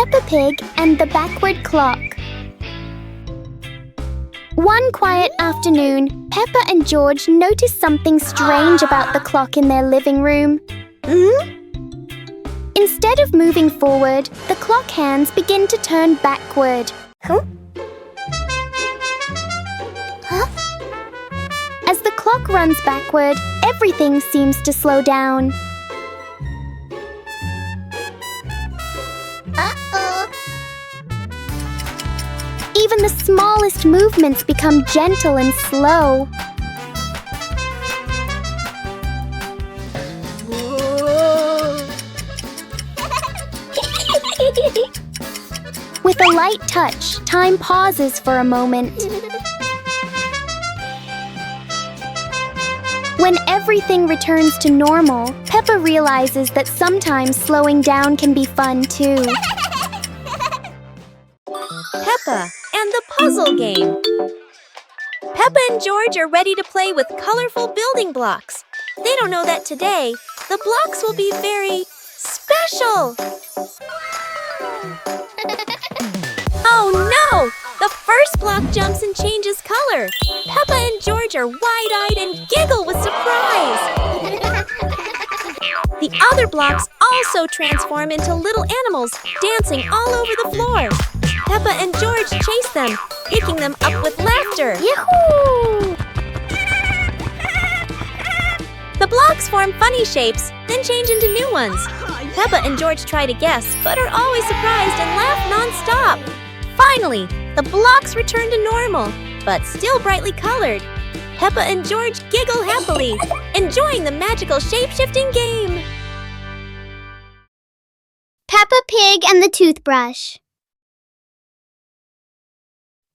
Peppa Pig and the Backward Clock. One quiet afternoon, Peppa and George noticed something strange about the clock in their living room. Instead of moving forward, the clock hands begin to turn backward. As the clock runs backward, everything seems to slow down. Even the smallest movements become gentle and slow. With a light touch, time pauses for a moment. When everything returns to normal, Peppa realizes that sometimes slowing down can be fun too. Peppa and the puzzle game. Peppa and George are ready to play with colorful building blocks. They don't know that today, the blocks will be very special. Oh no! The first block jumps and changes color. Peppa and George are wide-eyed and giggle with surprise. The other blocks also transform into little animals dancing all over the floor. Peppa and George chase them, picking them up with laughter. Yahoo! The blocks form funny shapes, then change into new ones. Peppa and George try to guess, but are always surprised and laugh non-stop. Finally, the blocks return to normal, but still brightly colored. Peppa and George giggle happily, enjoying the magical shape-shifting game. Peppa Pig and the Toothbrush.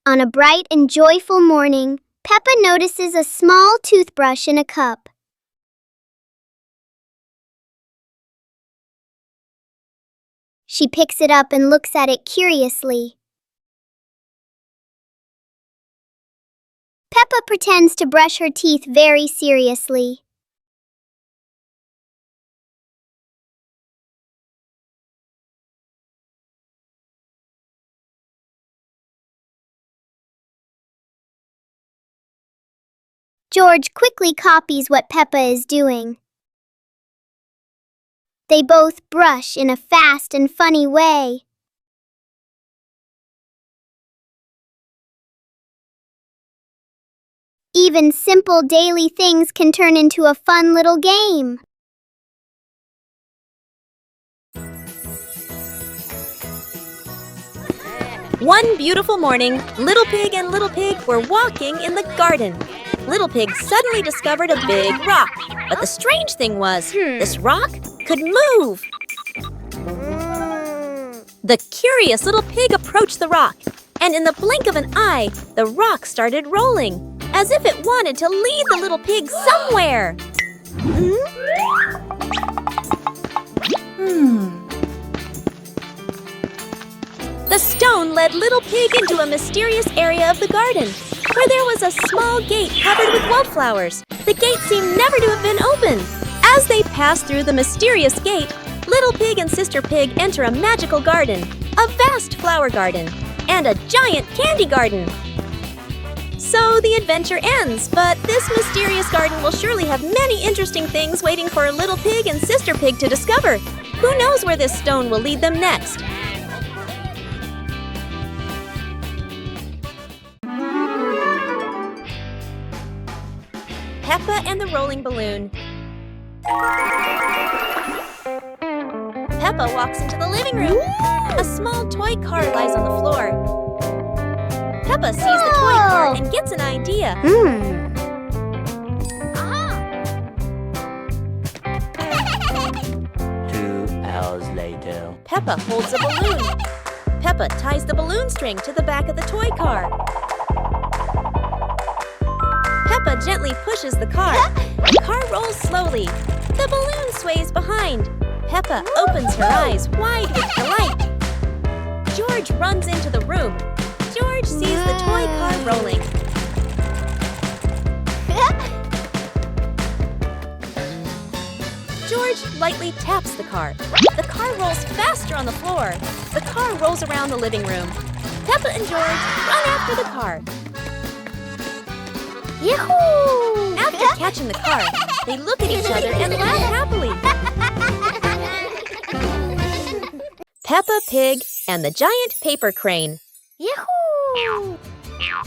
On a bright and joyful morning, Peppa notices a small toothbrush in a cup. She picks it up and looks at it curiously. Peppa pretends to brush her teeth very seriously. George quickly copies what Peppa is doing. They both brush in a fast and funny way. Even simple daily things can turn into a fun little game. One beautiful morning, Little Pig and Little Pig were walking in the garden. Little Pig suddenly discovered a big rock. But the strange thing was, this rock could move. The curious Little Pig approached the rock, and in the blink of an eye, the rock started rolling, as if it wanted to lead the Little Pig somewhere. The stone led Little Pig into a mysterious area of the garden, where there was a small gate covered with wildflowers. The gate seemed never to have been opened. As they passed through the mysterious gate, Little Pig and Sister Pig enter a magical garden, a vast flower garden, and a giant candy garden. So the adventure ends, but this mysterious garden will surely have many interesting things waiting for Little Pig and Sister Pig to discover. Who knows where this stone will lead them next? Peppa and the Rolling Balloon. Peppa walks into the living room. A small toy car lies on the floor. Peppa sees the toy car and gets an idea. 2 hours later. Peppa holds a balloon. Peppa ties the balloon string to the back of the toy car. Peppa gently pushes the car. The car rolls slowly. The balloon sways behind. Peppa opens her eyes wide with delight. George runs into the room. George sees the toy car rolling. George lightly taps the car. The car rolls faster on the floor. the car rolls around the living room. Peppa and George run after the car. Yahoo! After catching the car, they look at each other and laugh happily. Peppa Pig and the giant paper crane. Yahoo!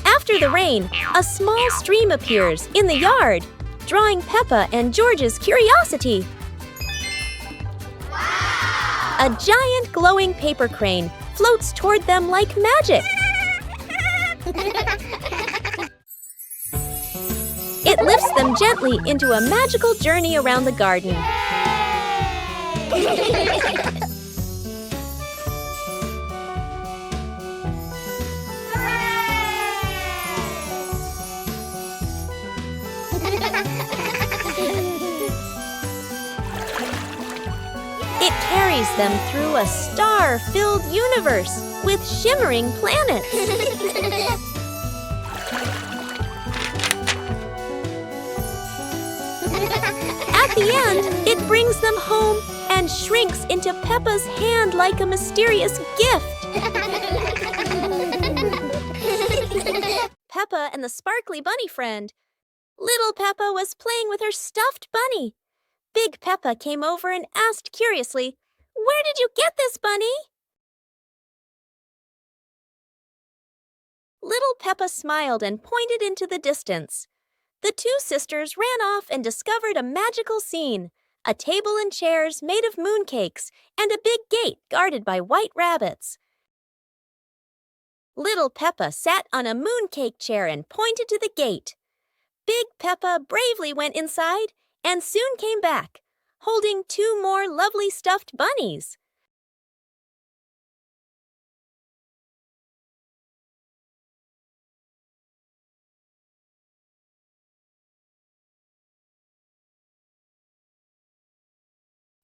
After the rain, a small stream appears in the yard, drawing Peppa and George's curiosity. Wow! A giant glowing paper crane floats toward them like magic. It lifts them gently into a magical journey around the garden. It carries them through a star-filled universe with shimmering planets. At the end, it brings them home and shrinks into Peppa's hand like a mysterious gift. Peppa and the sparkly bunny friend. Little Peppa was playing with her stuffed bunny. Big Peppa came over and asked curiously, "Where did you get this, bunny?" Little Peppa smiled and pointed into the distance. The two sisters ran off and discovered a magical scene, a table and chairs made of mooncakes and a big gate guarded by white rabbits. Little Peppa sat on a mooncake chair and pointed to the gate. Big Peppa bravely went inside and soon came back, holding two more lovely stuffed bunnies.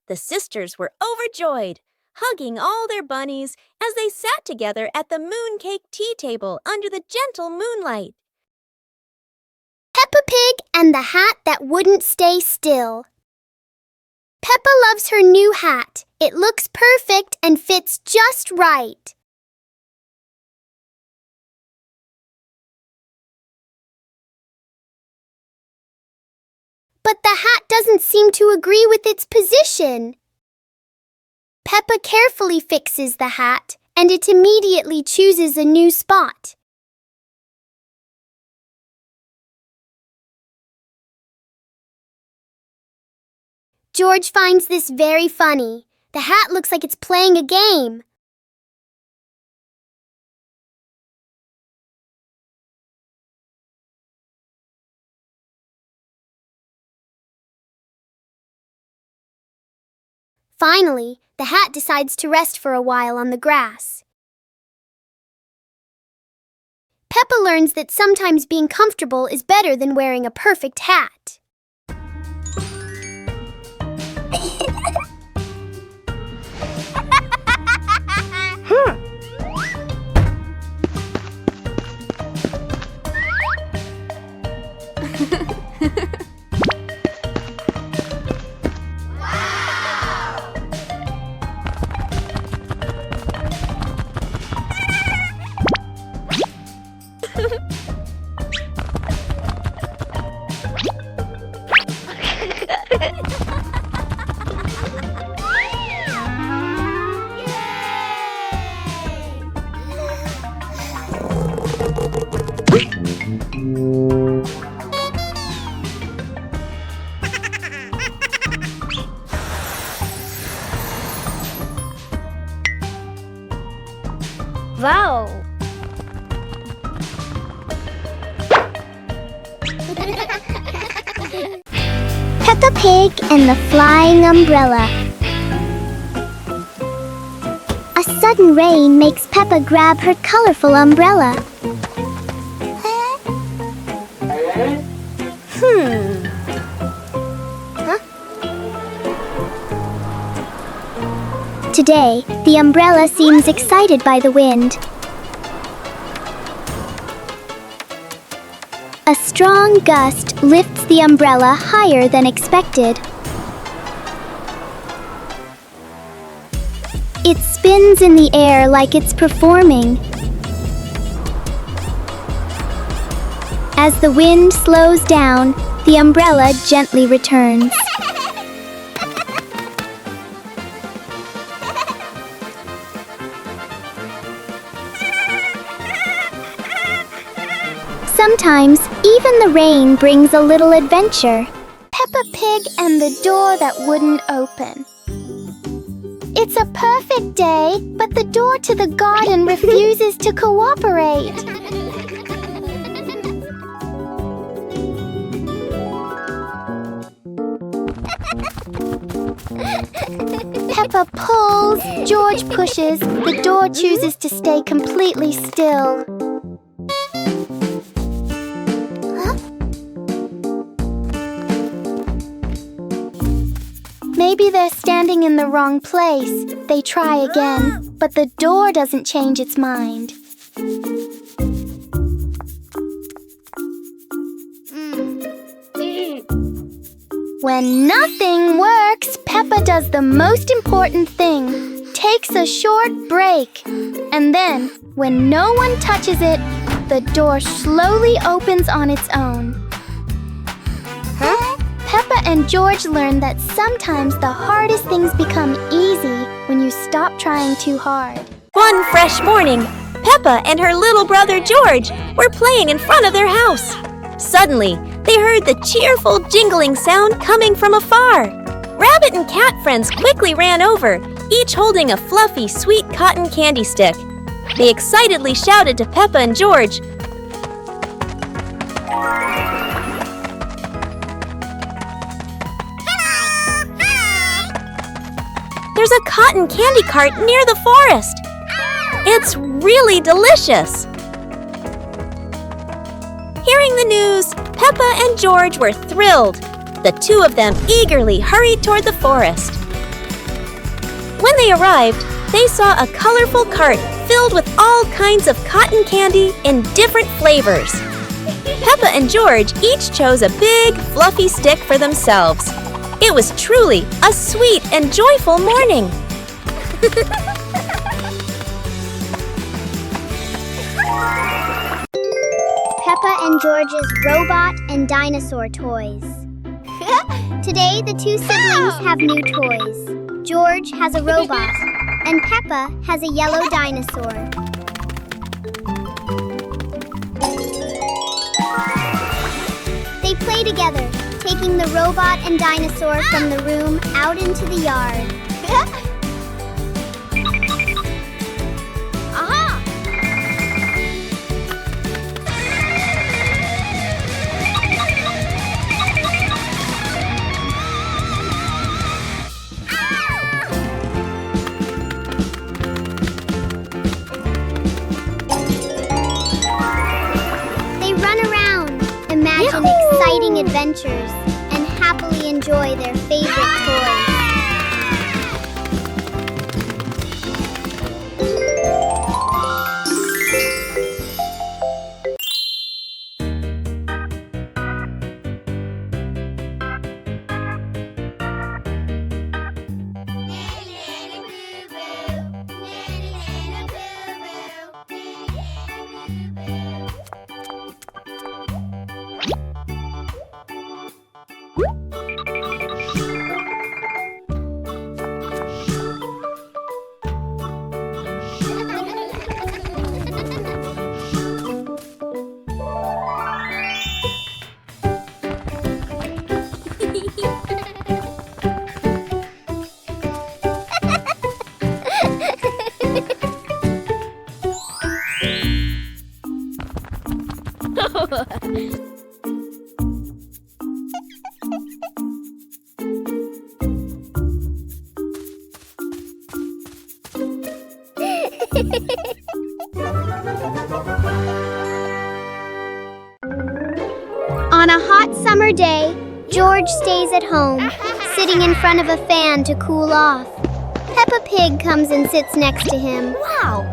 The sisters were overjoyed, hugging all their bunnies as they sat together at the mooncake tea table under the gentle moonlight. Peppa Pig and the hat that wouldn't stay still. Peppa loves her new hat. It looks perfect and fits just right. But the hat doesn't seem to agree with its position. Peppa carefully fixes the hat, and it immediately chooses a new spot. George finds this very funny. The hat looks like it's playing a game. Finally, the hat decides to rest for a while on the grass. Peppa learns that sometimes being comfortable is better than wearing a perfect hat. Wow! Peppa Pig and the Flying Umbrella. A sudden rain makes Peppa grab her colorful umbrella. Today, the umbrella seems excited by the wind. A strong gust lifts the umbrella higher than expected. It spins in the air like it's performing. As the wind slows down, the umbrella gently returns. Sometimes, even the rain brings a little adventure. Peppa Pig and the door that wouldn't open. It's a perfect day, but the door to the garden refuses to cooperate. Peppa pulls, George pushes, the door chooses to stay completely still. Maybe they're standing in the wrong place. They try again, but the door doesn't change its mind. When nothing works, Peppa does the most important thing, takes a short break. And then, when no one touches it, the door slowly opens on its own. Peppa and George learn that sometimes the hardest things become easy when you stop trying too hard. One fresh morning, Peppa and her little brother George were playing in front of their house. Suddenly, they heard the cheerful jingling sound coming from afar. Rabbit and cat friends quickly ran over, each holding a fluffy, sweet cotton candy stick. They excitedly shouted to Peppa and George, "There's a cotton candy cart near the forest. It's really delicious." Hearing the news, Peppa and George were thrilled. The two of them eagerly hurried toward the forest. When they arrived, they saw a colorful cart filled with all kinds of cotton candy in different flavors. Peppa and George each chose a big, fluffy stick for themselves. It was truly a sweet and joyful morning. Peppa and George's robot and dinosaur toys. Today, the two siblings have new toys. George has a robot, and Peppa has a yellow dinosaur. They play together, taking the robot and dinosaur from the room out into the yard. They run around, imagine exciting adventures, and happily enjoy their favorite toys. On a hot summer day, George stays at home, sitting in front of a fan to cool off. Peppa Pig comes and sits next to him. Wow!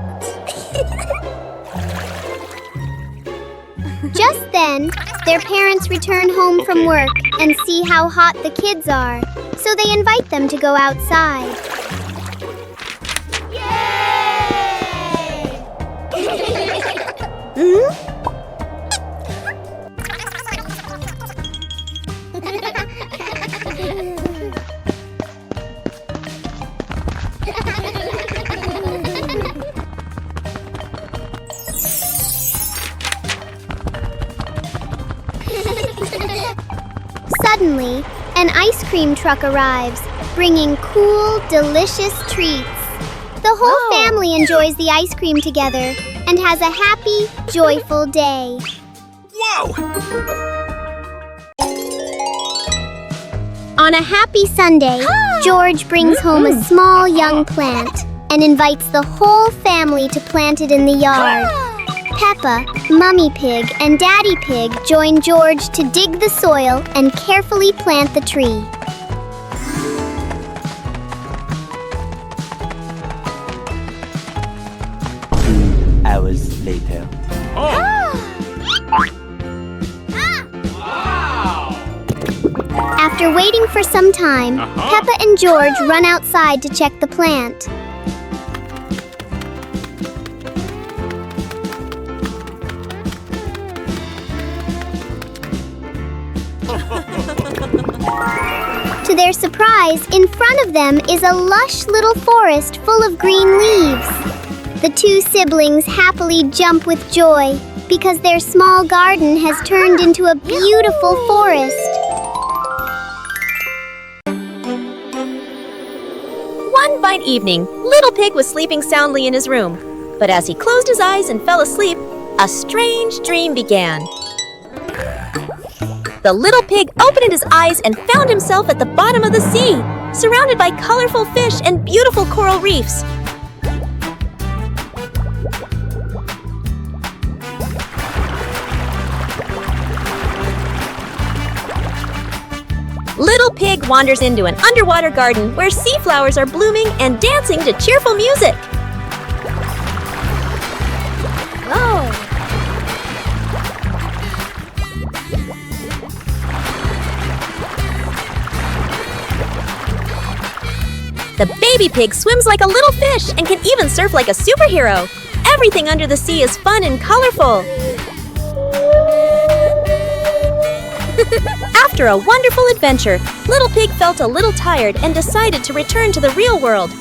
Just then, their parents return home from work and see how hot the kids are, so they invite them to go outside. Suddenly, an ice cream truck arrives, bringing cool, delicious treats. The whole family enjoys the ice cream together and has a happy, joyful day. Whoa! On a happy Sunday, George brings home a small young plant and invites the whole family to plant it in the yard. Peppa, Mummy Pig, and Daddy Pig join George to dig the soil and carefully plant the tree. 2 hours later. After waiting for some time, Peppa and George run outside to check the plant. To their surprise, in front of them is a lush little forest full of green leaves. The two siblings happily jump with joy because their small garden has turned into a beautiful forest. One fine evening, Little Pig was sleeping soundly in his room. But as he closed his eyes and fell asleep, a strange dream began. The little pig opened his eyes and found himself at the bottom of the sea, surrounded by colorful fish and beautiful coral reefs. Little Pig wanders into an underwater garden where sea flowers are blooming and dancing to cheerful music. The baby pig swims like a little fish and can even surf like a superhero. Everything under the sea is fun and colorful. After a wonderful adventure, Little Pig felt a little tired and decided to return to the real world.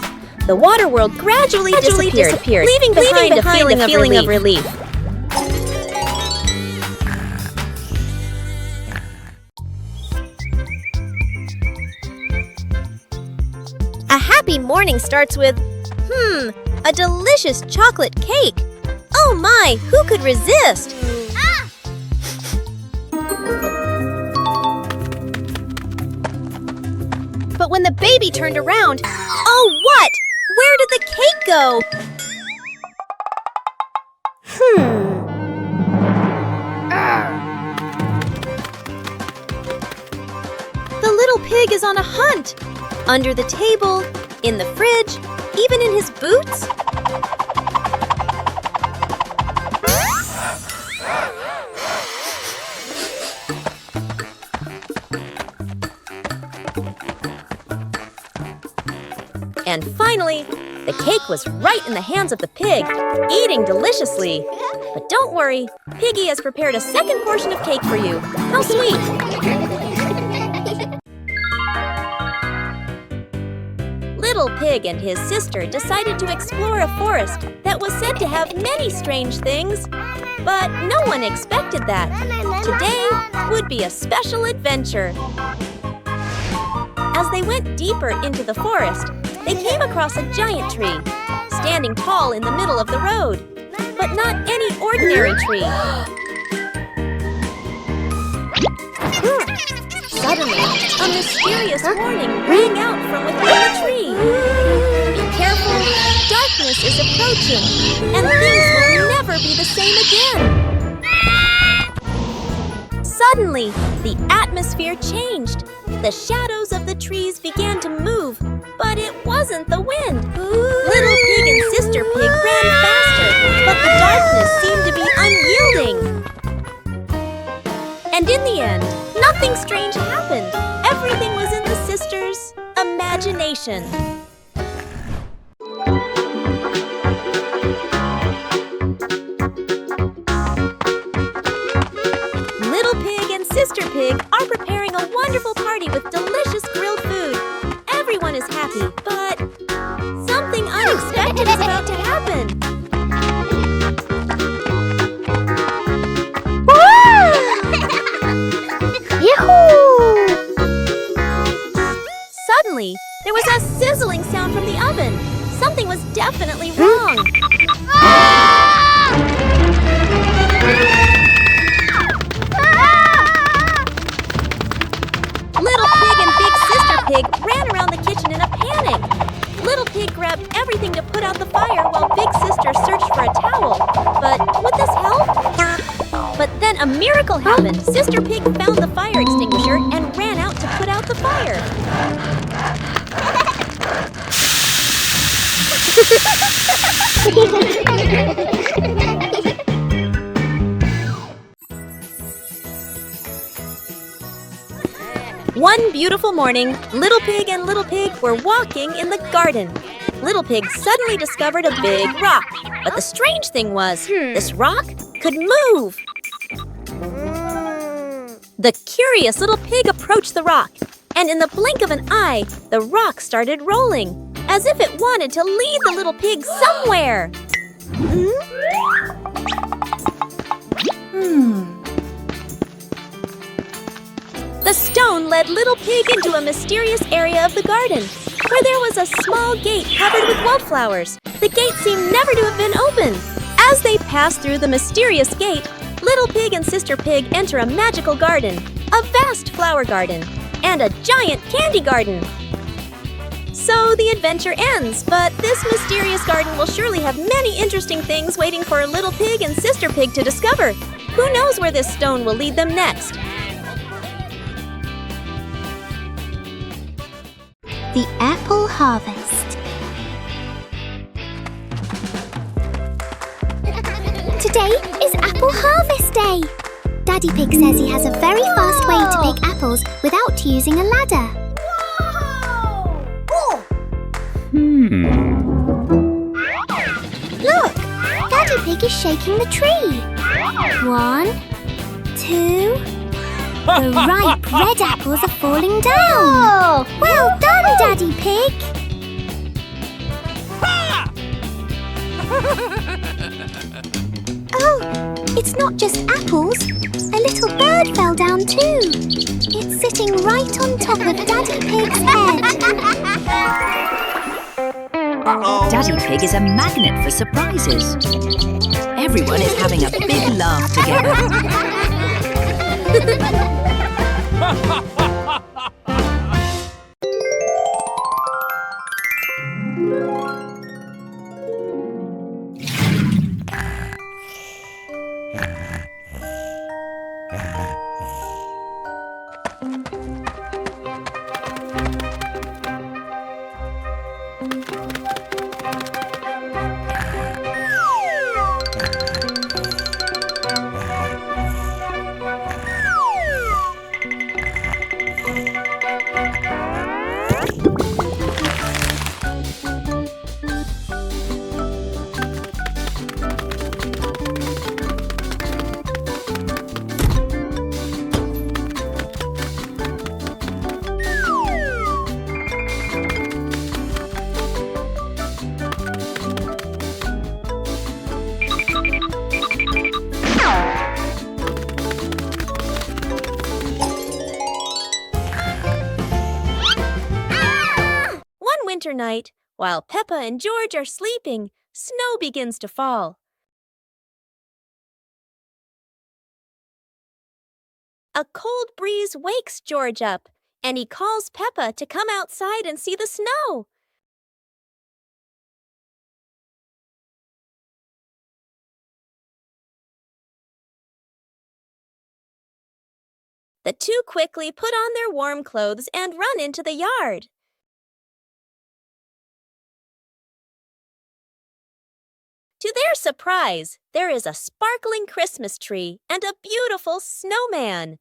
The water world gradually disappeared, leaving behind a feeling of relief. A happy morning starts with, a delicious chocolate cake. Oh my, who could resist? But when the baby turned around, oh what? Where did the cake go? The little pig is on a hunt. Under the table, in the fridge, even in his boots. And finally, the cake was right in the hands of the pig, eating deliciously. But don't worry, Piggy has prepared a second portion of cake for you. How sweet! Little Pig and his sister decided to explore a forest that was said to have many strange things. But no one expected that. Today would be a special adventure. As they went deeper into the forest, they came across a giant tree, standing tall in the middle of the road. But not any ordinary tree. Suddenly, a mysterious warning rang out from within the tree. Be careful, darkness is approaching, and things will never be the same again. Suddenly, the atmosphere changed. The shadows of the trees began to move, but it wasn't the wind. Little Pig and Sister Pig ran faster, but the darkness seemed to be unyielding. And in the end, nothing strange happened. Everything was in the sisters' imagination. Little Pig and Sister Pig are preparing a wonderful party with delicious grilled food. Everyone is happy, but something unexpected is about to happen. Yahoo! along. Little Pig and Big Sister Pig ran around the kitchen in a panic. Little Pig grabbed everything to put out the fire while Big Sister searched for a towel. But would this help? But then a miracle happened. Sister Pig found the fire extinguisher and ran out to put out the fire. One beautiful morning, Little Pig and Little Pig were walking in the garden. Little Pig suddenly discovered a big rock. But the strange thing was, this rock could move. The curious Little Pig approached the rock, and in the blink of an eye, the rock started rolling, as if it wanted to lead the Little Pig somewhere. The stone led Little Pig into a mysterious area of the garden, where there was a small gate covered with wildflowers. The gate seemed never to have been opened. As they passed through the mysterious gate, Little Pig and Sister Pig enter a magical garden, a vast flower garden, and a giant candy garden. So the adventure ends, but this mysterious garden will surely have many interesting things waiting for Little Pig and Sister Pig to discover. Who knows where this stone will lead them next? The Apple Harvest. Today is Apple Harvest Day. Daddy Pig says he has a very fast way to pick apples without using a ladder. Look, Daddy Pig is shaking the tree. 1, 2... The ripe red apples are falling down. Well done, Daddy Pig. Oh, it's not just apples. A little bird fell down too. It's sitting right on top of Daddy Pig's head. Daddy Pig is a magnet for surprises. Everyone is having a big laugh together. Winter night, while Peppa and George are sleeping, snow begins to fall. A cold breeze wakes George up, and he calls Peppa to come outside and see the snow. The two quickly put on their warm clothes and run into the yard. To their surprise, there is a sparkling Christmas tree and a beautiful snowman.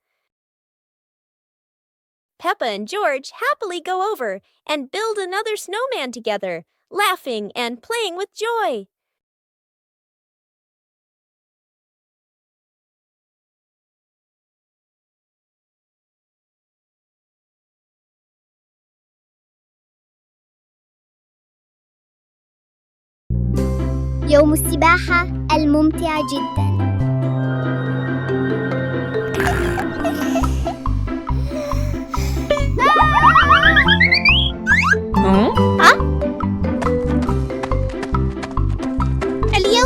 Peppa and George happily go over and build another snowman together, laughing and playing with joy. يوم السباحة الممتع جدا.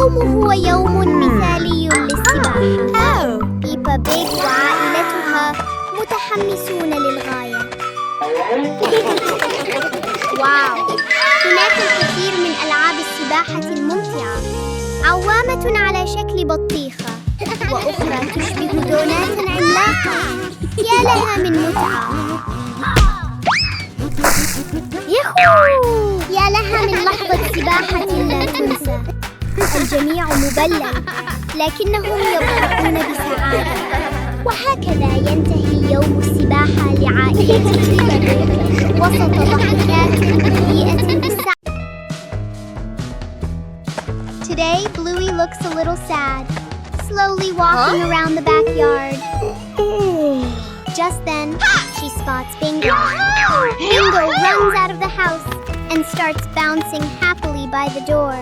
اليوم هو يوم مثالي للسباحة. بيبا بيج وعائلتها متحمسون للغاية. واو! هناك الكثير من ألعاب السباحة الممتعة. عوامة على شكل بطيخة، وأخرى تشبه دونات عملاقة. يا لها من متعة! ياهو! يا لها من لحظة سباحة لا تنسى. الجميع مبلل، لكنهم يضحكون بسعادة. وهكذا ينتهي يوم السباحة لعائلة بيبا وسط ضحكات مليئة بالسعادة. Today, Bluey looks a little sad, slowly walking around the backyard. Just then, she spots Bingo. Bingo runs out of the house and starts bouncing happily by the door.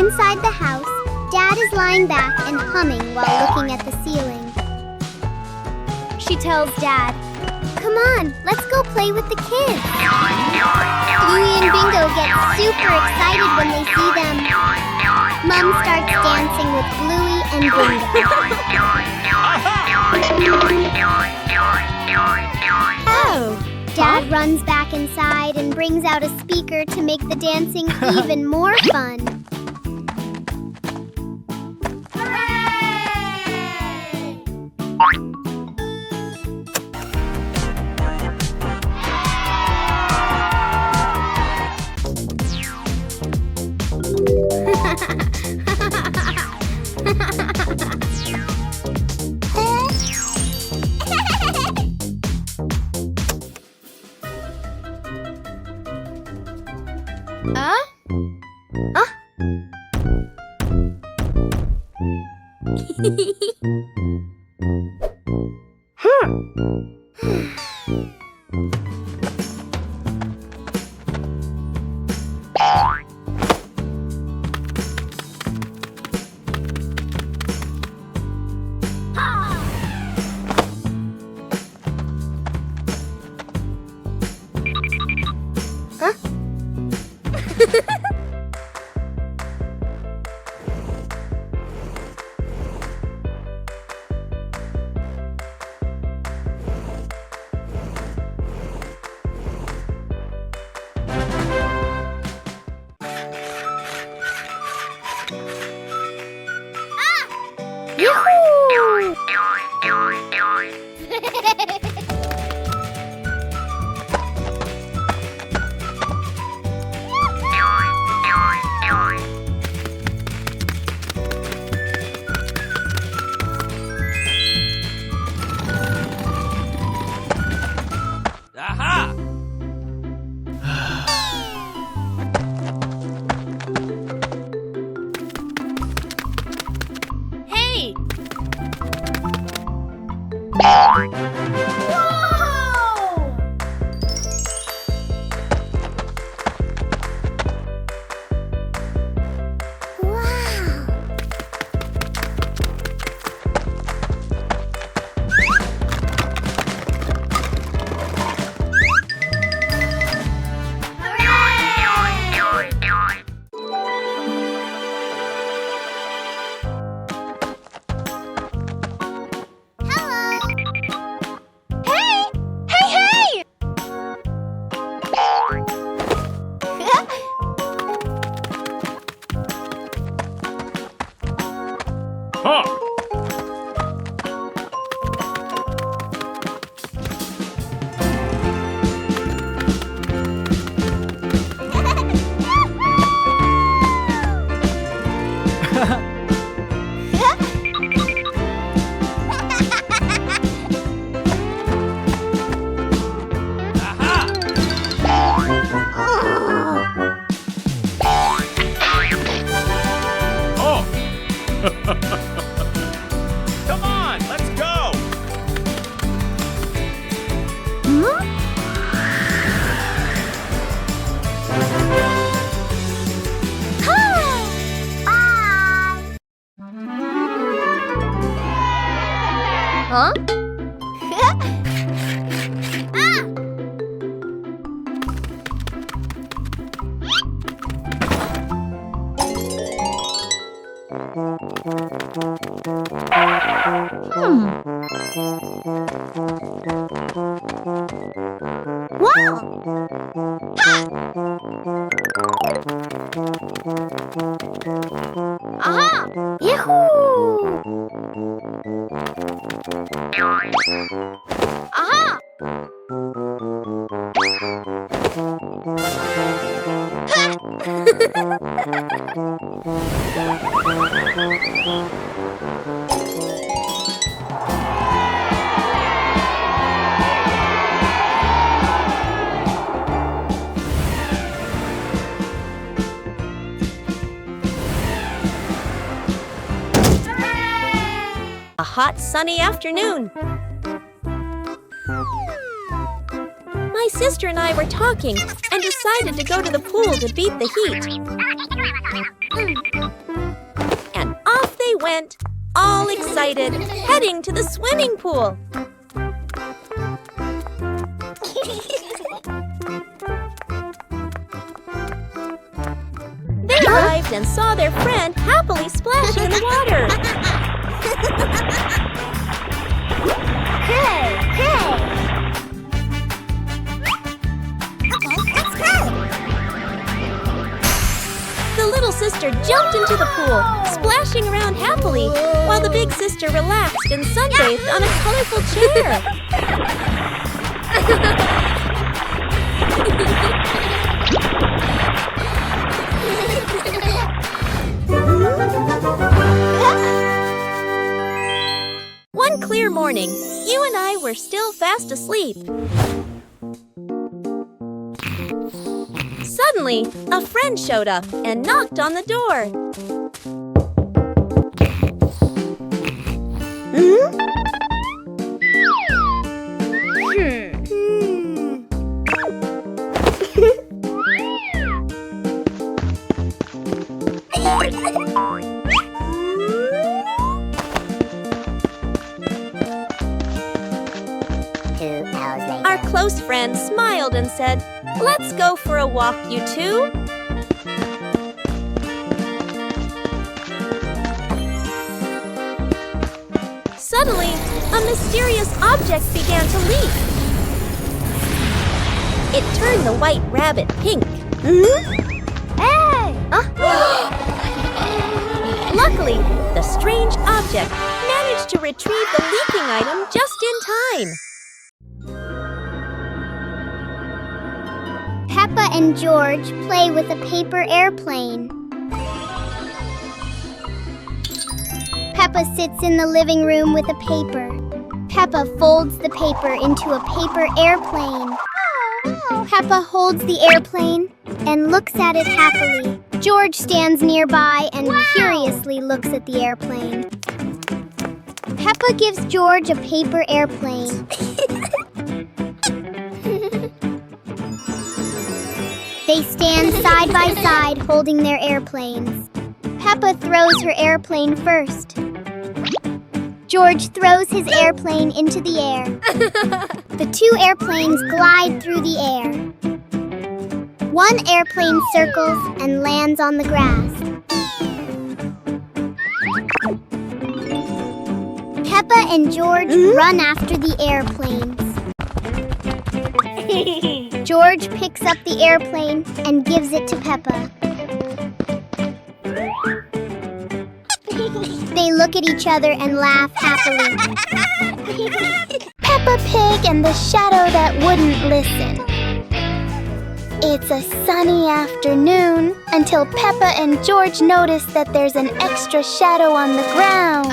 Inside the house, Dad is lying back and humming while looking at the ceiling. She tells Dad, "Come on, let's go play with the kids." Bluey and Bingo get super excited when they see them. Mom starts dancing with Bluey and Bingo. Oh! Dad runs back inside and brings out a speaker to make the dancing even more fun. Hey! Come on, let's go! Huh? Aha! Yahoo! Aha! A hot, sunny afternoon. My sister and I were talking and decided to go to the pool to beat the heat. And off they went, all excited, heading to the swimming pool. They arrived and saw their friend happily splashing in the water. Hey! Hey! Okay, let's go! The little sister jumped into the pool, splashing around happily, while the big sister relaxed and sunbathed on a colorful chair. One clear morning, you and I were still fast asleep. Suddenly, a friend showed up and knocked on the door. Our close friend smiled and said, "Let's go for a walk, you two." Suddenly, a mysterious object began to leap. It turned the white rabbit pink. Hey! Luckily, the strange object managed to retrieve the leaping item just in time. Peppa and George play with a paper airplane. Peppa sits in the living room with a paper. Peppa folds the paper into a paper airplane. Peppa holds the airplane and looks at it happily. George stands nearby and curiously looks at the airplane. Peppa gives George a paper airplane. They stand side by side holding their airplanes. Peppa throws her airplane first. George throws his airplane into the air. The two airplanes glide through the air. One airplane circles and lands on the grass. Peppa and George run after the airplanes. George picks up the airplane and gives it to Peppa. They look at each other and laugh happily. Peppa Pig and the shadow that wouldn't listen. It's a sunny afternoon until Peppa and George notice that there's an extra shadow on the ground.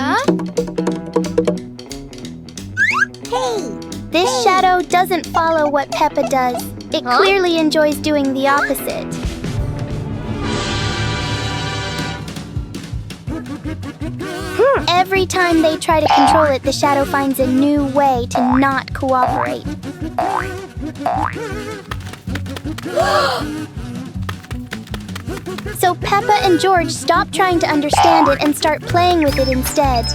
This shadow doesn't follow what Peppa does. It clearly enjoys doing the opposite. Every time they try to control it, the shadow finds a new way to not cooperate. So Peppa and George stop trying to understand it and start playing with it instead.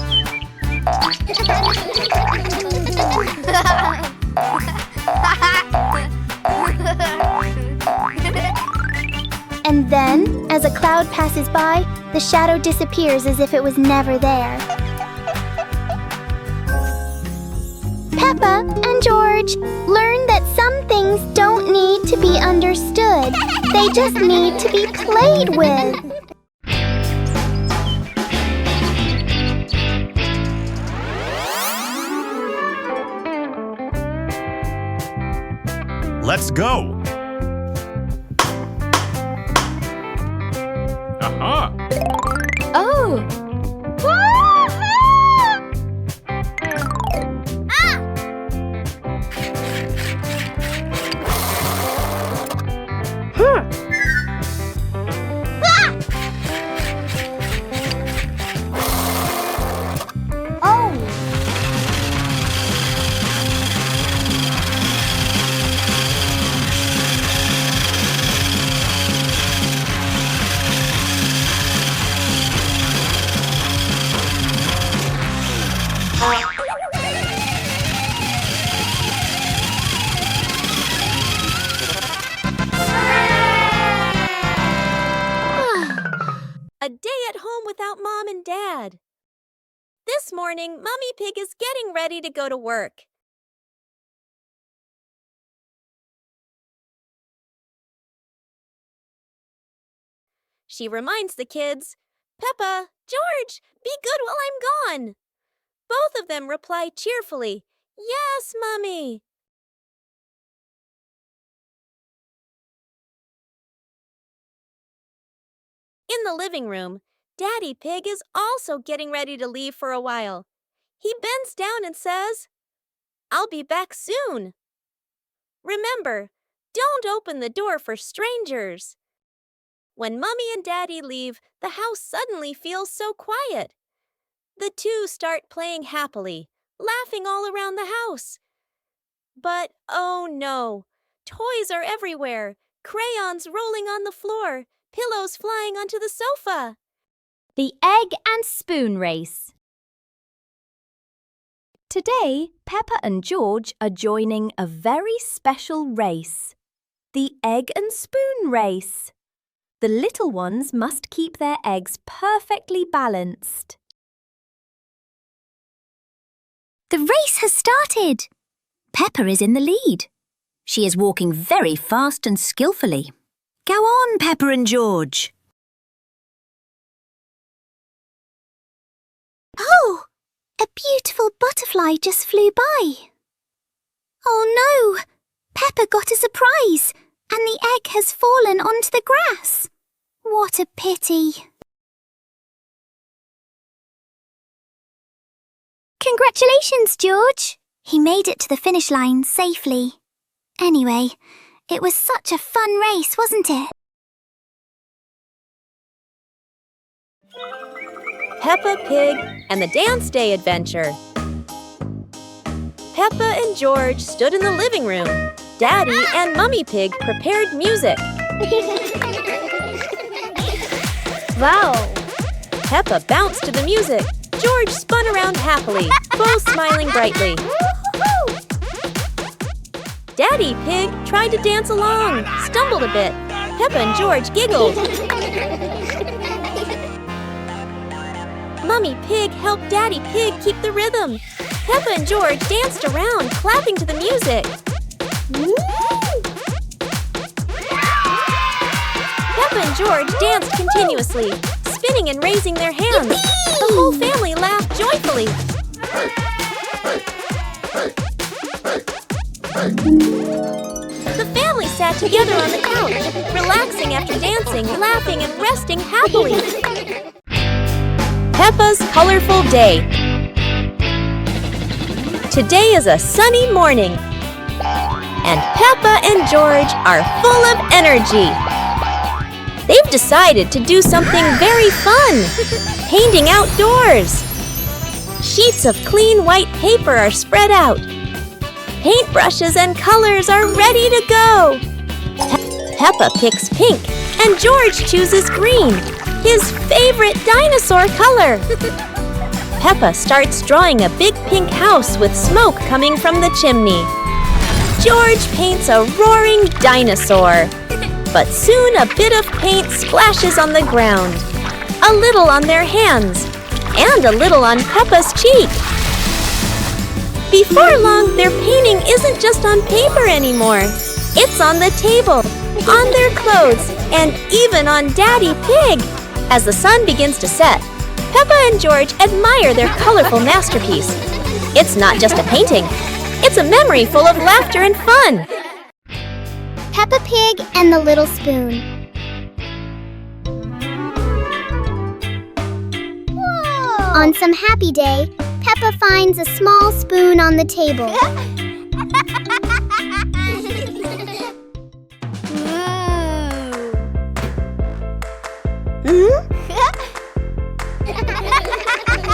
And then, As a cloud passes by, the shadow disappears as if it was never there. Peppa and George learn that some things don't need to be understood. They just need to be played with. Let's go. Uh-huh. Oh! A day at home without Mom and Dad. This morning, Mummy Pig is getting ready to go to work. She reminds the kids, "Peppa, George, be good while I'm gone." Both of them reply cheerfully, "Yes, Mummy." In the living room, Daddy Pig is also getting ready to leave for a while. He bends down and says, "I'll be back soon." Remember, don't open the door for strangers. When Mummy and Daddy leave, the house suddenly feels so quiet. The two start playing happily, laughing all around the house. But oh no, toys are everywhere, crayons rolling on the floor, pillows flying onto the sofa. The egg and spoon race. Today, Peppa and George are joining a very special race. The egg and spoon race. The little ones must keep their eggs perfectly balanced. The race has started. Peppa is in the lead. She is walking very fast and skillfully. Go on, Peppa and George. Oh, a beautiful butterfly just flew by. Oh no, Peppa got a surprise and the egg has fallen onto the grass. What a pity. Congratulations, George. He made it to the finish line safely. Anyway, it was such a fun race, wasn't it? Peppa Pig and the Dance Day Adventure. Peppa and George stood in the living room. Daddy and Mummy Pig prepared music. Wow. Peppa bounced to the music. George spun around happily, both smiling brightly. Daddy Pig tried to dance along, stumbled a bit. Peppa and George giggled. Mummy Pig helped Daddy Pig keep the rhythm. Peppa and George danced around, clapping to the music. Peppa and George danced continuously, spinning and raising their hands. The whole family laughed joyfully. The family sat together on the couch, relaxing after dancing, laughing and resting happily. Peppa's colorful day. Today is a sunny morning, and Peppa and George are full of energy. They've decided to do something very fun, painting outdoors. Sheets of clean white paper are spread out. Paintbrushes and colors are ready to go. Peppa picks pink, and George chooses green, his favorite dinosaur color. Peppa starts drawing a big pink house with smoke coming from the chimney. George paints a roaring dinosaur. But soon a bit of paint splashes on the ground, a little on their hands, and a little on Peppa's cheek. Before long, their painting isn't just on paper anymore. It's on the table, on their clothes, and even on Daddy Pig. As the sun begins to set, Peppa and George admire their colorful masterpiece. It's not just a painting. It's a memory full of laughter and fun. Peppa Pig and the Little Spoon. Whoa. On some happy day, Peppa finds a small spoon on the table.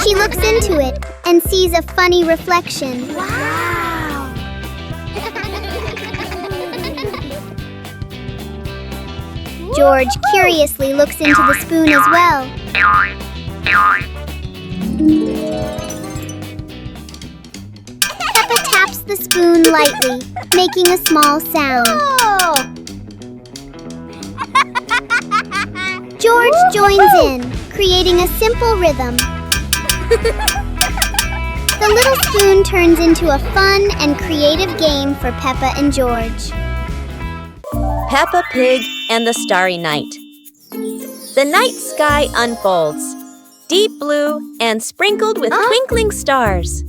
She looks into it and sees a funny reflection. Wow! George curiously looks into the spoon as well. Peppa taps the spoon lightly, making a small sound. George joins in, creating a simple rhythm. The little spoon turns into a fun and creative game for Peppa and George. Peppa Pig and the Starry Night. The night sky unfolds, deep blue and sprinkled with twinkling stars.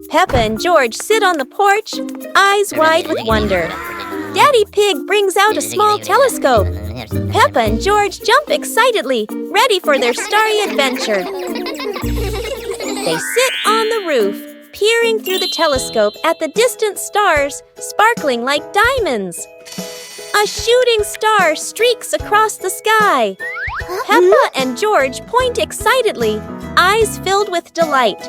Peppa and George sit on the porch, eyes wide with wonder. Daddy Pig brings out a small telescope. Peppa and George jump excitedly, ready for their starry adventure. They sit on the roof, peering through the telescope at the distant stars, sparkling like diamonds. A shooting star streaks across the sky. Peppa and George point excitedly, eyes filled with delight.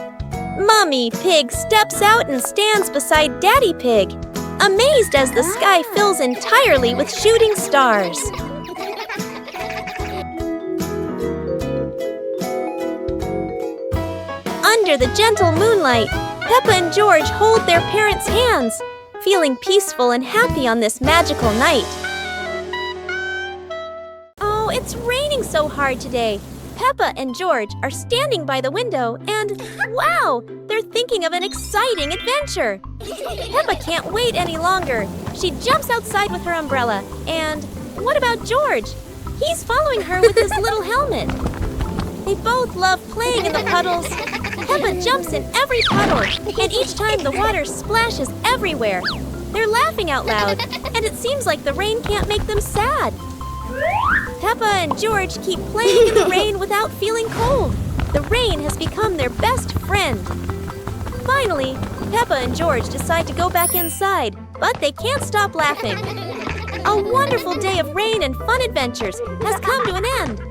Mummy Pig steps out and stands beside Daddy Pig, amazed as the sky fills entirely with shooting stars. Under the gentle moonlight, Peppa and George hold their parents' hands, feeling peaceful and happy on this magical night. Oh, it's raining so hard today. Peppa and George are standing by the window and, wow, they're thinking of an exciting adventure. Peppa can't wait any longer. She jumps outside with her umbrella. And what about George? He's following her with his little helmet. They both love playing in the puddles. Peppa jumps in every puddle, and each time the water splashes everywhere. They're laughing out loud, and it seems like the rain can't make them sad. Peppa and George keep playing in the rain without feeling cold. The rain has become their best friend. Finally, Peppa and George decide to go back inside, but they can't stop laughing. A wonderful day of rain and fun adventures has come to an end.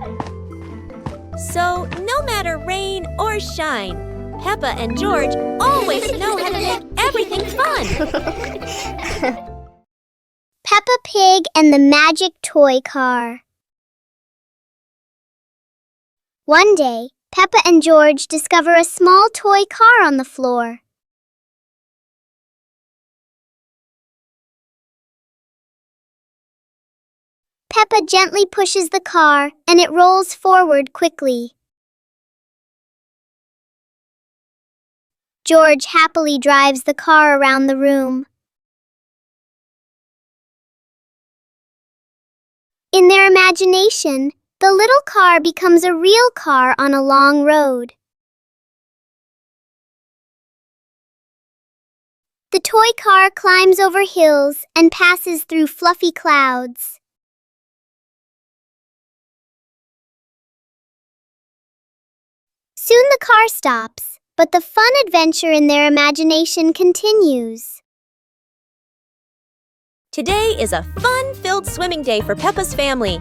So, no matter rain or shine, Peppa and George always know how to make everything fun. Peppa Pig and the Magic Toy Car. One day, Peppa and George discover a small toy car on the floor. Peppa gently pushes the car, and it rolls forward quickly. George happily drives the car around the room. In their imagination, the little car becomes a real car on a long road. The toy car climbs over hills and passes through fluffy clouds. Soon the car stops, but the fun adventure in their imagination continues. Today is a fun-filled swimming day for Peppa's family.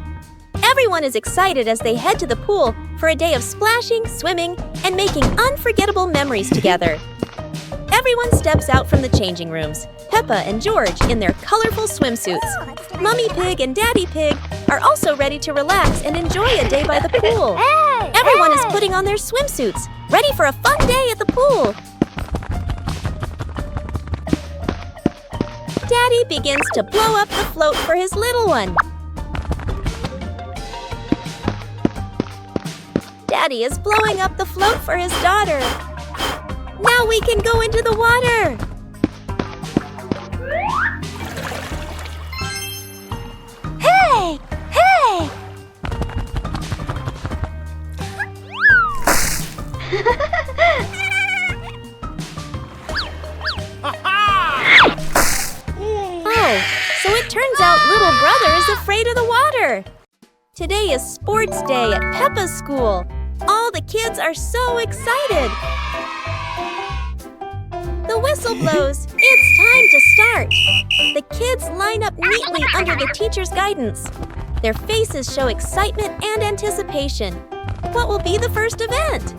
Everyone is excited as they head to the pool for a day of splashing, swimming, and making unforgettable memories together. Everyone steps out from the changing rooms, Peppa and George in their colorful swimsuits. Mummy Pig and Daddy Pig are also ready to relax and enjoy a day by the pool. Everyone is putting on their swimsuits, ready for a fun day at the pool. Daddy begins to blow up the float for his little one. Daddy is blowing up the float for his daughter. Now we can go into the water. Hey! Hey! Oh, so it turns out little brother is afraid of the water. Today is sports day at Peppa's school. All the kids are so excited. The whistle blows. It's time to start. The kids line up neatly under the teacher's guidance. Their faces show excitement and anticipation. What will be the first event?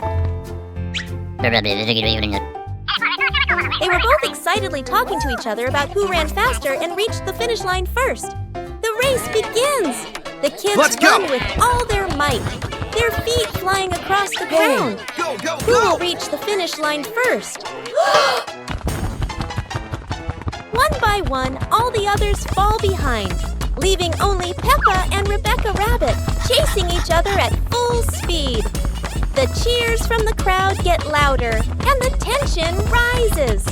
They were both excitedly talking to each other about who ran faster and reached the finish line first. The race begins. The kids run with all their might, their feet flying across the ground. Who will reach the finish line first? One by one, all the others fall behind, leaving only Peppa and Rebecca Rabbit chasing each other at full speed. The cheers from the crowd get louder, and the tension rises.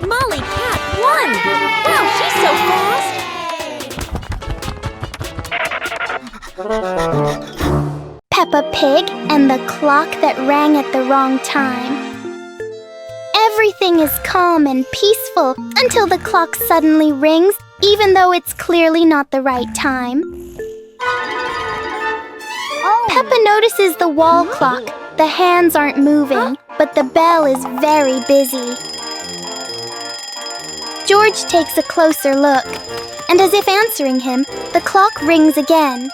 Molly Cat won! Wow, she's so fast! Peppa Pig and the clock that rang at the wrong time. Everything is calm and peaceful until the clock suddenly rings, even though it's clearly not the right time. Peppa notices the wall clock. The hands aren't moving, but the bell is very busy. George takes a closer look, and as if answering him, the clock rings again.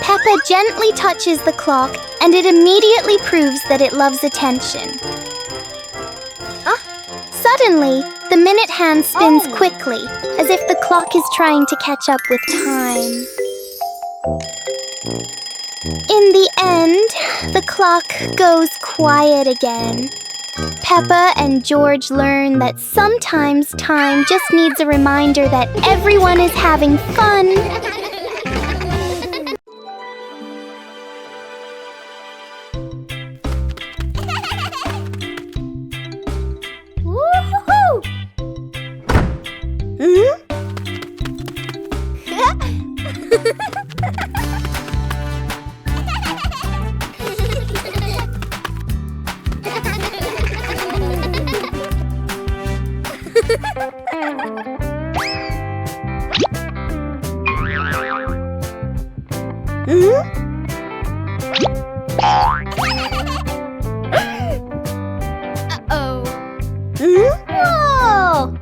Peppa gently touches the clock, and it immediately proves that it loves attention. Suddenly, the minute hand spins quickly, as if the clock is trying to catch up with time. In the end, the clock goes quiet again. Peppa and George learn that sometimes time just needs a reminder that everyone is having fun. Woo-hoo-hoo! Uh-oh. Whoa!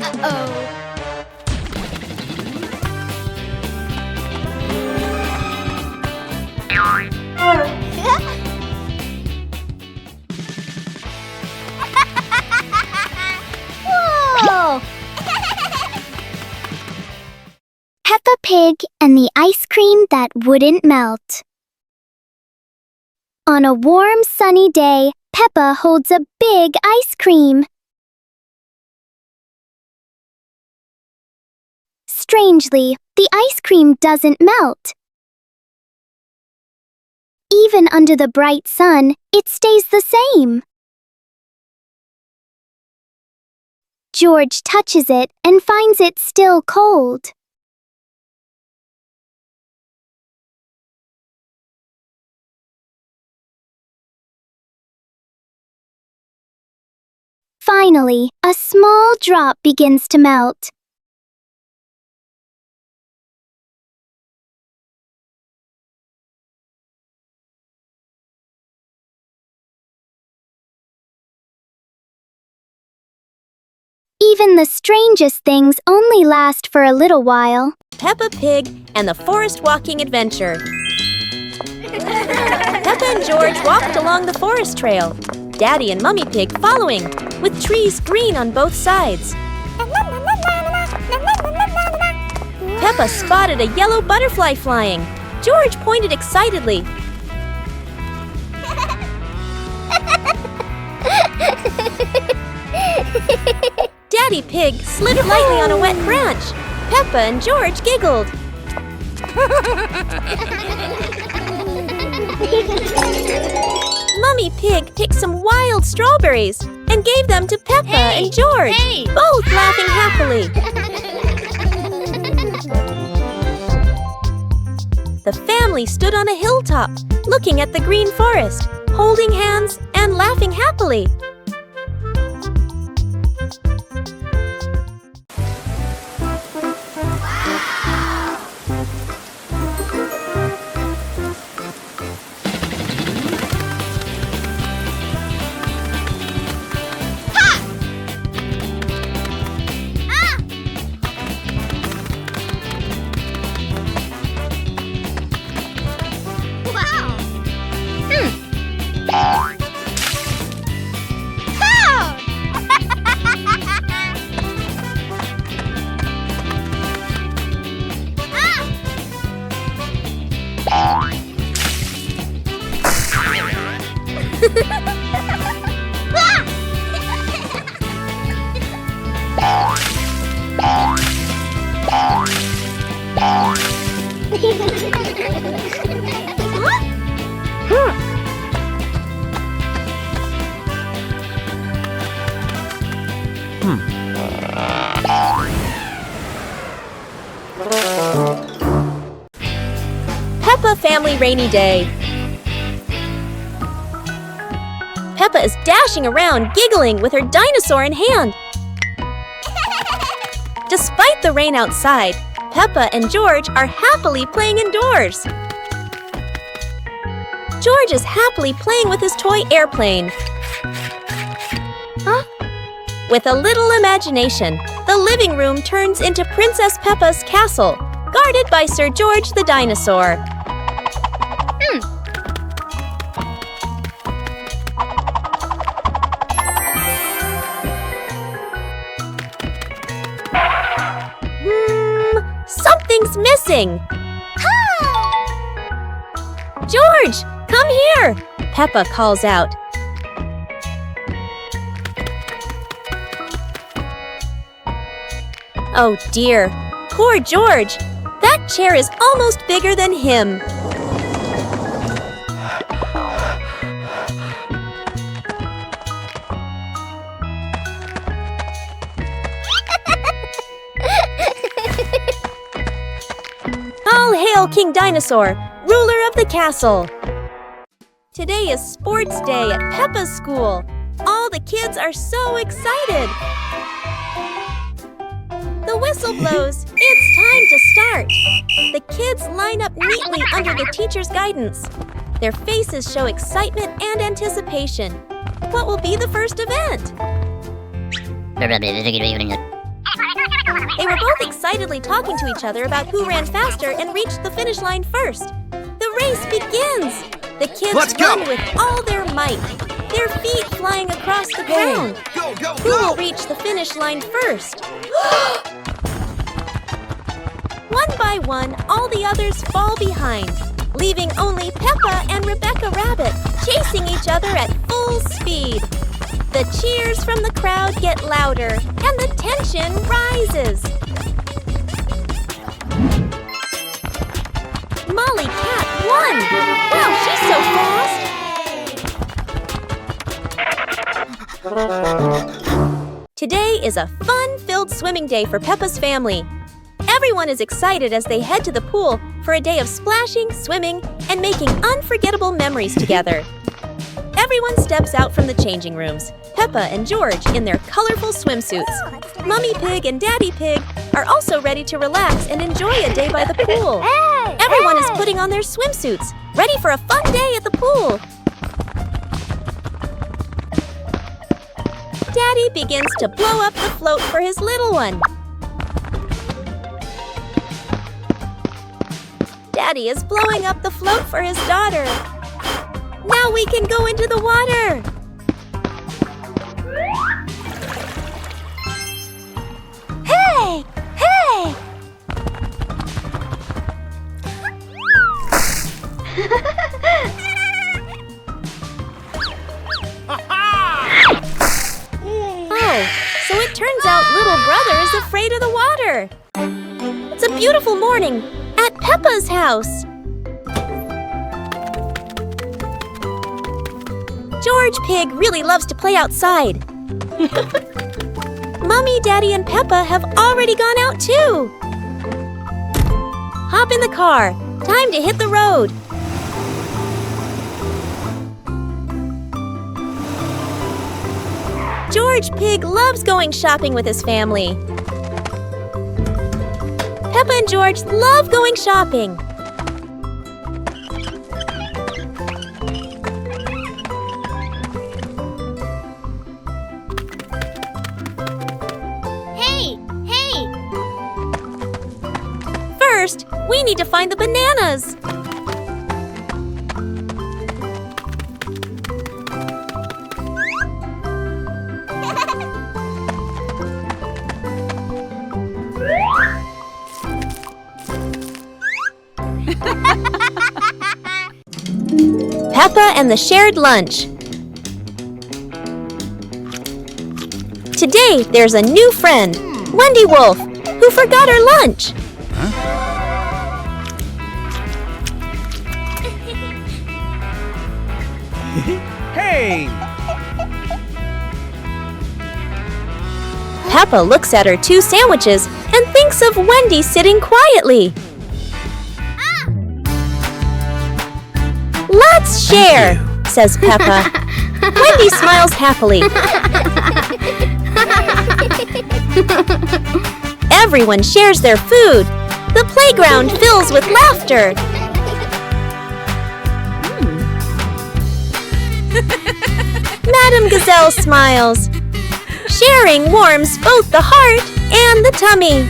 Uh-oh. Whoa! Peppa Pig and the ice cream that wouldn't melt. On a warm, sunny day, Peppa holds a big ice cream. Strangely, the ice cream doesn't melt. Even under the bright sun, it stays the same. George touches it and finds it still cold. Finally, a small drop begins to melt. Even the strangest things only last for a little while. Peppa Pig and the Forest Walking Adventure. Peppa and George walked along the forest trail, Daddy and Mummy Pig following, with trees green on both sides. Peppa spotted a yellow butterfly flying. George pointed excitedly. Daddy Pig slid lightly on a wet branch. Peppa and George giggled. Mummy Pig picked some wild strawberries and gave them to Peppa and George, both laughing happily. The family stood on a hilltop, looking at the green forest, holding hands and laughing happily. Peppa Family Rainy Day. Peppa is dashing around, giggling with her dinosaur in hand. Despite the rain outside, Peppa and George are happily playing indoors. George is happily playing with his toy airplane. With a little imagination, the living room turns into Princess Peppa's castle, guarded by Sir George the dinosaur. Something's missing. George, come here! Peppa calls out. Oh dear, poor George. That chair is almost bigger than him. All hail King Dinosaur, ruler of the castle. Today is sports day at Peppa's school. All the kids are so excited. The whistle blows. It's time to start. The kids line up neatly under the teacher's guidance. Their faces show excitement and anticipation. What will be the first event? They were both excitedly talking to each other about who ran faster and reached the finish line first. The race begins. The kids run with all their might, their feet flying across the ground. Who will reach the finish line first? One by one, all the others fall behind, leaving only Peppa and Rebecca Rabbit chasing each other at full speed. The cheers from the crowd get louder, and the tension rises. Molly Cat won! Wow, she's so fast! Today is a fun-filled swimming day for Peppa's family. Everyone is excited as they head to the pool for a day of splashing, swimming, and making unforgettable memories together. Everyone steps out from the changing rooms, Peppa and George in their colorful swimsuits. Mummy Pig and Daddy Pig are also ready to relax and enjoy a day by the pool. Everyone is putting on their swimsuits, ready for a fun day at the pool. Daddy begins to blow up the float for his little one. Daddy is blowing up the float for his daughter. Now we can go into the water. Hey! Hey! Oh, so it turns out little is afraid of the water. It's a beautiful morning at Peppa's house. George Pig really loves to play outside. Mommy, Daddy, and Peppa have already gone out too. Hop in the car. Time to hit the road. George Pig loves going shopping with his family. Peppa and George love going shopping. Hey! First, we need to find the bananas. Peppa and the shared lunch. Today, there's a new friend, Wendy Wolf, who forgot her lunch. Hey! Peppa looks at her 2 sandwiches and thinks of Wendy sitting quietly. Let's share, says Peppa. Wendy smiles happily. Everyone shares their food. The playground fills with laughter. Madame Gazelle smiles. Sharing warms both the heart and the tummy.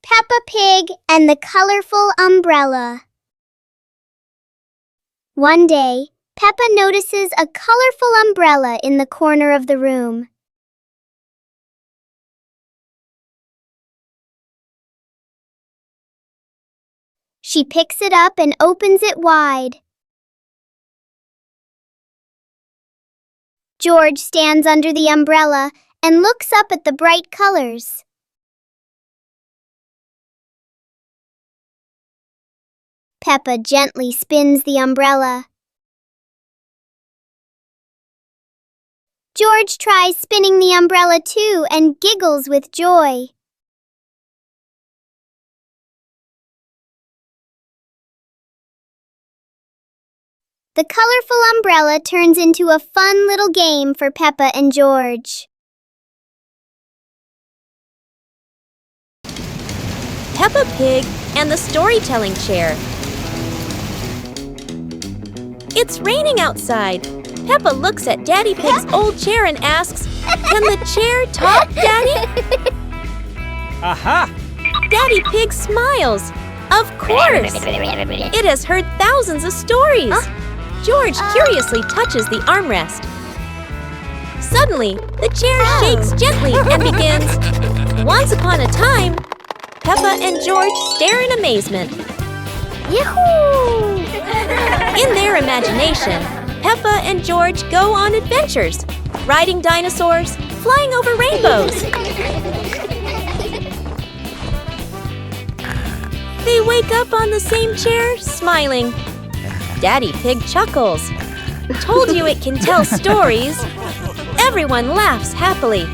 Peppa Pig and the colorful umbrella. One day, Peppa notices a colorful umbrella in the corner of the room. She picks it up and opens it wide. George stands under the umbrella and looks up at the bright colors. Peppa gently spins the umbrella. George tries spinning the umbrella too and giggles with joy. The colorful umbrella turns into a fun little game for Peppa and George. Peppa Pig and the storytelling chair. It's raining outside. Peppa looks at Daddy Pig's old chair and asks, "Can the chair talk, Daddy?" Aha! Daddy Pig smiles. Of course! It has heard thousands of stories. George curiously touches the armrest. Suddenly, the chair shakes gently and begins, "Once upon a time." Peppa and George stare in amazement. Yahoo! In their imagination, Peppa and George go on adventures, riding dinosaurs, flying over rainbows. They wake up on the same chair, smiling. Daddy Pig chuckles. Told you it can tell stories. Everyone laughs happily.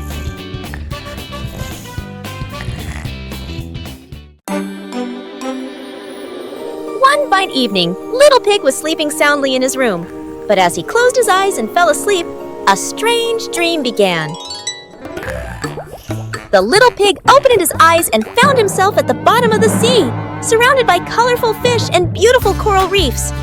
One fine evening, Little Pig was sleeping soundly in his room. But as he closed his eyes and fell asleep, a strange dream began. The little pig opened his eyes and found himself at the bottom of the sea, surrounded by colorful fish and beautiful coral reefs.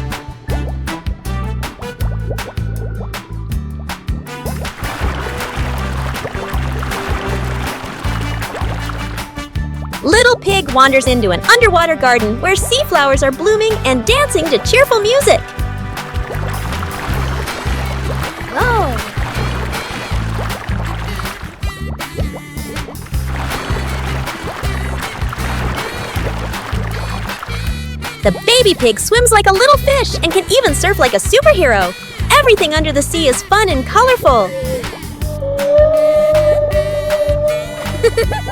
Little Pig wanders into an underwater garden where sea flowers are blooming and dancing to cheerful music. Oh! The baby pig swims like a little fish and can even surf like a superhero. Everything under the sea is fun and colorful.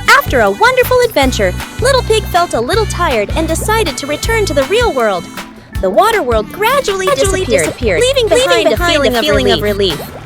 After a wonderful adventure, Little Pig felt a little tired and decided to return to the real world. The water world gradually disappeared, leaving behind a feeling of relief.